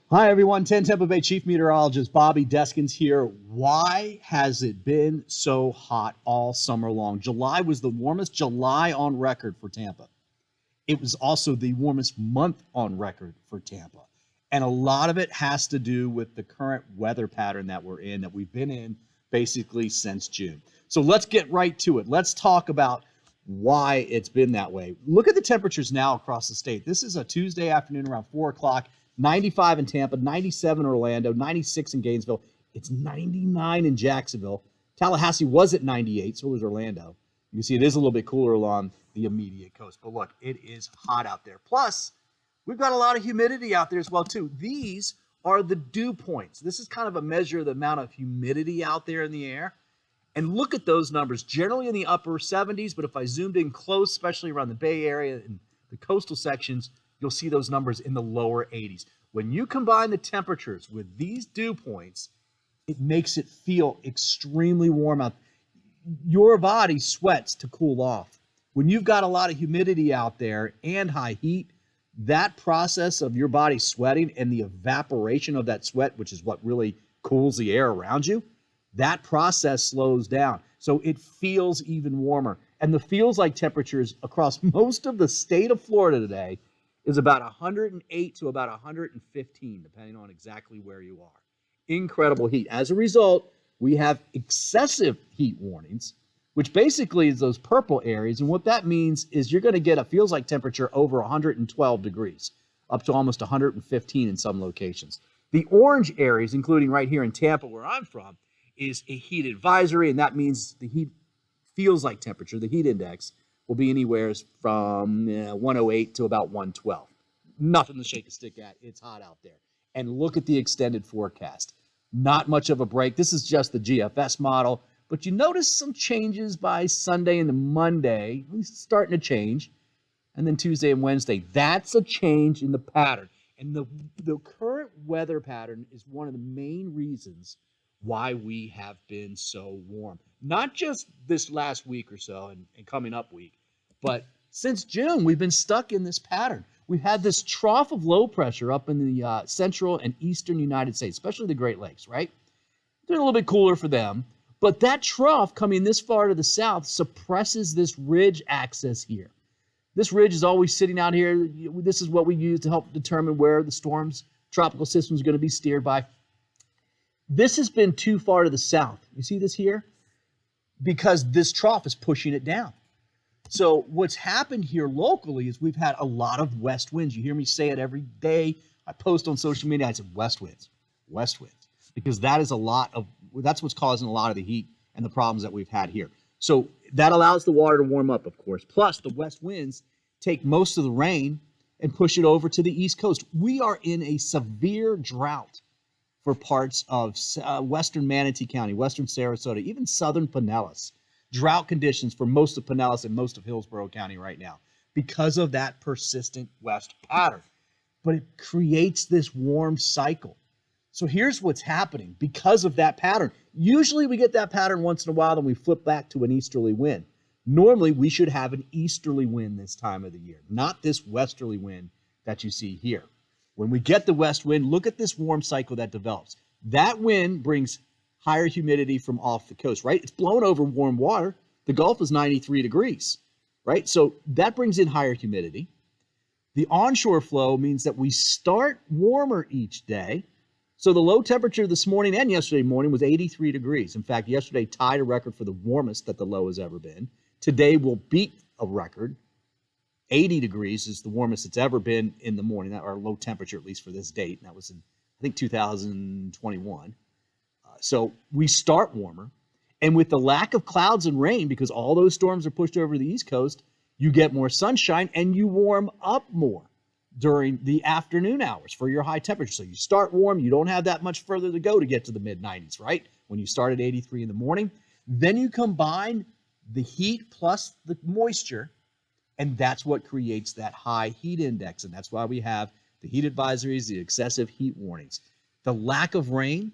Hi, everyone. 10 Tampa Bay Chief Meteorologist Bobby Deskins here. Why has it been so hot all summer long? July was the warmest July on record for Tampa. It was also the warmest month on record for Tampa. And a lot of it has to do with the current weather pattern that we're in, that we've been in basically since June. So let's get right to it. Let's talk about why it's been that way. Look at the temperatures now across the state. This is a Tuesday afternoon around 4 o'clock. 95 in Tampa, 97 in Orlando, 96 in Gainesville. It's 99 in Jacksonville. Tallahassee was at 98, so was Orlando. You can see it is a little bit cooler along the immediate coast. But look, it is hot out there. Plus, we've got a lot of humidity out there as well, too. These are the dew points. This is kind of a measure of the amount of humidity out there in the air. And look at those numbers, generally in the upper 70s, but if I zoomed in close, especially around the Bay Area and the coastal sections, you'll see those numbers in the lower 80s. When you combine the temperatures with these dew points, it makes it feel extremely warm out. Your body sweats to cool off. When you've got a lot of humidity out there and high heat, that process of your body sweating and the evaporation of that sweat, which is what really cools the air around you, that process slows down. So it feels even warmer. And the feels like temperatures across most of the state of Florida today is about 108 to about 115, depending on exactly where you are. Incredible heat. As a result, we have excessive heat warnings, which basically is those purple areas. And what that means is you're going to get a feels like temperature over 112 degrees, up to almost 115 in some locations. The orange areas, including right here in Tampa, where I'm from, is a heat advisory, and that means the heat feels like temperature, the heat index, will be anywhere from 108 to about 112. Nothing to shake a stick at. It's hot out there. And look at the extended forecast. Not much of a break. This is just the GFS model, but you notice some changes by Sunday and Monday. It's starting to change. And then Tuesday and Wednesday. That's a change in the pattern. And the current weather pattern is one of the main reasons why we have been so warm. Not just this last week or so and coming up week, but since June, we've been stuck in this pattern. We've had this trough of low pressure up in the central and eastern United States, especially the Great Lakes, right? They're a little bit cooler for them, but that trough coming this far to the south suppresses this ridge axis here. This ridge is always sitting out here. This is what we use to help determine where the storm's tropical system is going to be steered by. This has been too far to the south. You see this here? Because this trough is pushing it down. So what's happened here locally is we've had a lot of west winds. You hear me say it every day. I post on social media. I said west winds, because that's what's causing a lot of the heat and the problems that we've had here. So that allows the water to warm up, of course. Plus, the west winds take most of the rain and push it over to the East Coast. We are in a severe drought for parts of western Manatee County, western Sarasota, even southern Pinellas. Drought conditions for most of Pinellas and most of Hillsborough County right now because of that persistent west pattern. But it creates this warm cycle. So here's what's happening because of that pattern. Usually we get that pattern once in a while, then we flip back to an easterly wind. Normally we should have an easterly wind this time of the year, not this westerly wind that you see here. When we get the west wind, look at this warm cycle that develops. That wind brings higher humidity from off the coast, right? It's blown over warm water. The Gulf is 93 degrees, right? So that brings in higher humidity. The onshore flow means that we start warmer each day. So the low temperature this morning and yesterday morning was 83 degrees. In fact, yesterday tied a record for the warmest that the low has ever been. Today will beat a record. 80 degrees is the warmest it's ever been in the morning, or low temperature, at least for this date. And that was in, I think, 2021. So we start warmer. And with the lack of clouds and rain, because all those storms are pushed over the East Coast, you get more sunshine and you warm up more during the afternoon hours for your high temperature. So you start warm. You don't have that much further to go to get to the mid-90s, right? When you start at 83 in the morning. Then you combine the heat plus the moisture, and that's what creates that high heat index. And that's why we have the heat advisories, the excessive heat warnings. The lack of rain,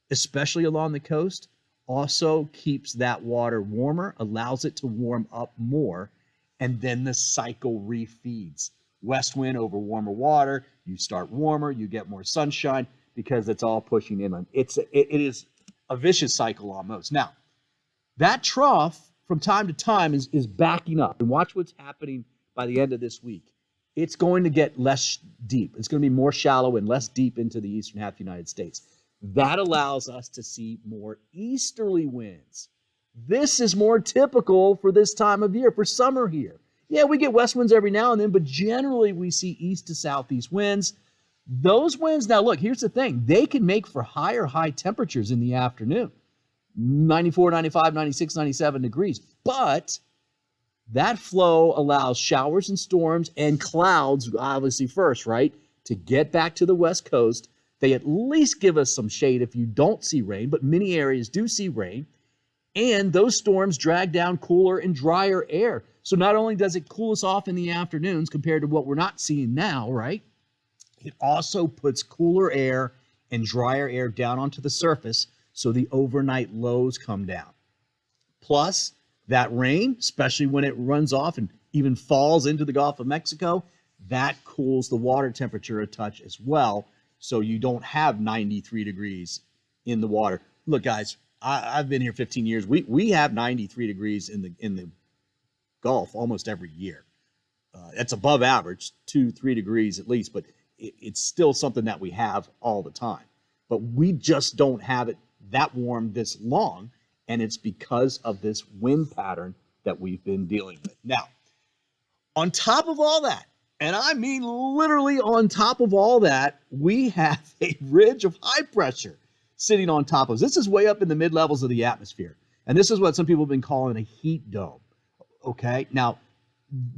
especially along the coast, also keeps that water warmer, allows it to warm up more, and then the cycle refeeds. West wind over warmer water. You start warmer, you get more sunshine because it's all pushing inland. It is a vicious cycle almost. Now, that trough from time to time is backing up. And watch what's happening by the end of this week. It's going to get less deep. It's going to be more shallow and less deep into the eastern half of the United States. That allows us to see more easterly winds. This is more typical for this time of year, for summer here. Yeah, we get west winds every now and then, but generally we see east to southeast winds. Those winds, now look, here's the thing. They can make for higher high temperatures in the afternoon. 94, 95, 96, 97 degrees. But that flow allows showers and storms and clouds, obviously first, right, to get back to the west coast. They at least give us some shade if you don't see rain, but many areas do see rain. And those storms drag down cooler and drier air. So not only does it cool us off in the afternoons compared to what we're not seeing now, right? It also puts cooler air and drier air down onto the surface so the overnight lows come down. Plus, that rain, especially when it runs off and even falls into the Gulf of Mexico, that cools the water temperature a touch as well, so you don't have 93 degrees in the water. Look, guys, I've been here 15 years. We have 93 degrees in the Gulf almost every year. It's above average, 2-3 degrees at least, but it's still something that we have all the time. But we just don't have it that warm this long, and it's because of this wind pattern that we've been dealing with. Now, on top of all that, and I mean literally on top of all that, we have a ridge of high pressure sitting on top of us. This is way up in the mid-levels of the atmosphere, and this is what some people have been calling a heat dome, okay? Now,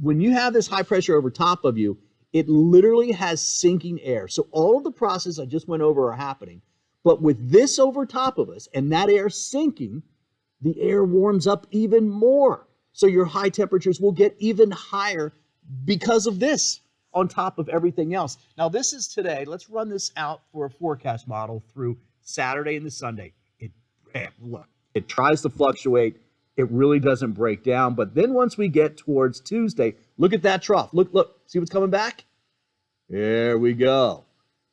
when you have this high pressure over top of you, it literally has sinking air. So all of the processes I just went over are happening, but with this over top of us and that air sinking, the air warms up even more. So your high temperatures will get even higher because of this on top of everything else. Now, this is today. Let's run this out for a forecast model through Saturday and the Sunday. Look, it tries to fluctuate. It really doesn't break down. But then once we get towards Tuesday, look at that trough. Look, see what's coming back? There we go.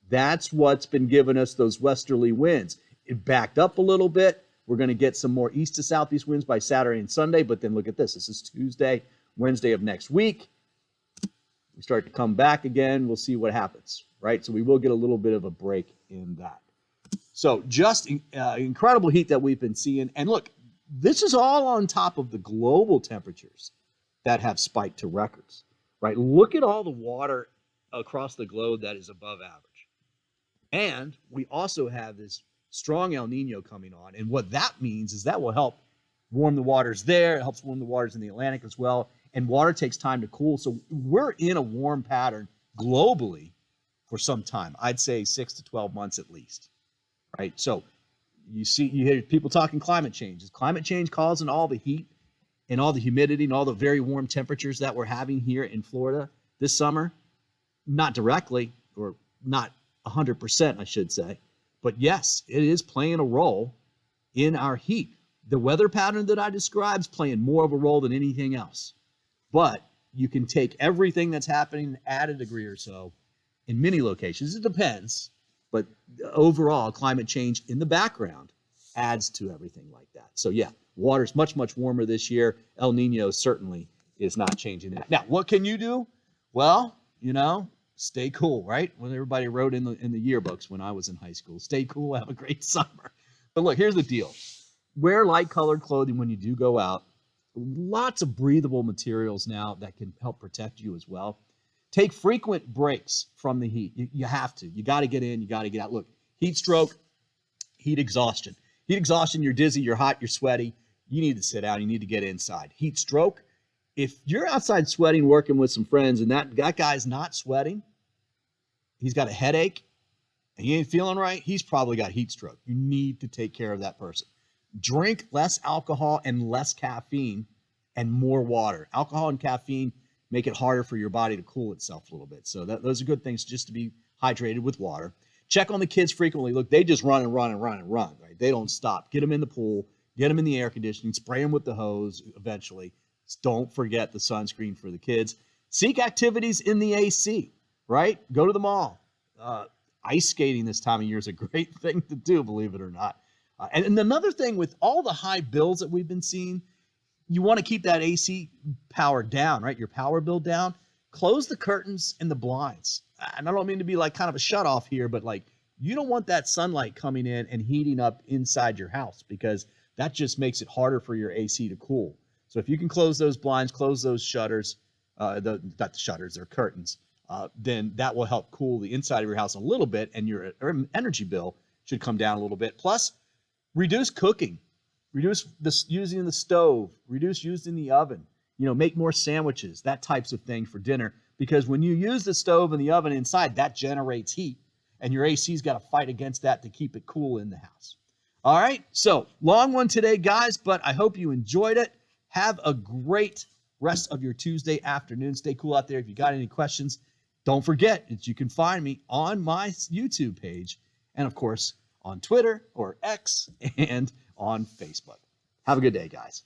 That's what's been giving us those westerly winds. It backed up a little bit. We're going to get some more east to southeast winds by Saturday and Sunday. But then look at this. This is Tuesday, Wednesday of next week. We start to come back again. We'll see what happens, right? So we will get a little bit of a break in that. So just incredible heat that we've been seeing. And look, this is all on top of the global temperatures that have spiked to records, right? Look at all the water across the globe that is above average. And we also have this strong El Nino coming on. And what that means is that will help warm the waters there. It helps warm the waters in the Atlantic as well. And water takes time to cool. So we're in a warm pattern globally for some time. I'd say 6 to 12 months at least, right? So you hear people talking climate change. Is climate change causing all the heat and all the humidity and all the very warm temperatures that we're having here in Florida this summer? Not directly, or not 100%, I should say. But yes, it is playing a role in our heat. The weather pattern that I described is playing more of a role than anything else. But you can take everything that's happening and add a degree or so in many locations. It depends. But overall, climate change in the background adds to everything like that. So yeah, water's much, much warmer this year. El Nino certainly is not changing that. Now, what can you do? Well, stay cool, right? When everybody wrote in the yearbooks when I was in high school, stay cool, have a great summer. But look, here's the deal. Wear light-colored clothing when you do go out. Lots of breathable materials now that can help protect you as well. Take frequent breaks from the heat. You have to. You got to get in. You got to get out. Look, heat stroke, heat exhaustion. Heat exhaustion, you're dizzy, you're hot, you're sweaty. You need to sit down. You need to get inside. Heat stroke, if you're outside sweating, working with some friends, and that guy's not sweating, he's got a headache, and he ain't feeling right, he's probably got heat stroke. You need to take care of that person. Drink less alcohol and less caffeine and more water. Alcohol and caffeine make it harder for your body to cool itself a little bit. So those are good things, just to be hydrated with water. Check on the kids frequently. Look, they just run and run and run and run, right? They don't stop. Get them in the pool, get them in the air conditioning, spray them with the hose eventually. Don't forget the sunscreen for the kids. Seek activities in the AC, right? Go to the mall. Ice skating this time of year is a great thing to do, believe it or not. And another thing, with all the high bills that we've been seeing, you want to keep that AC power down, right? Your power bill down. Close the curtains and the blinds. And I don't mean to be like kind of a shut off here, but like, you don't want that sunlight coming in and heating up inside your house, because that just makes it harder for your AC to cool. So if you can close those blinds, close those shutters, not the shutters, they're curtains, then that will help cool the inside of your house a little bit, and your energy bill should come down a little bit. Plus, reduce cooking, reduce using the stove, reduce using the oven, make more sandwiches, that types of thing for dinner, because when you use the stove and the oven inside, that generates heat, and your AC's got to fight against that to keep it cool in the house. All right, so long one today, guys, but I hope you enjoyed it. Have a great rest of your Tuesday afternoon. Stay cool out there. If you got any questions, don't forget that you can find me on my YouTube page, and of course on Twitter or X, and on Facebook. Have a good day, guys.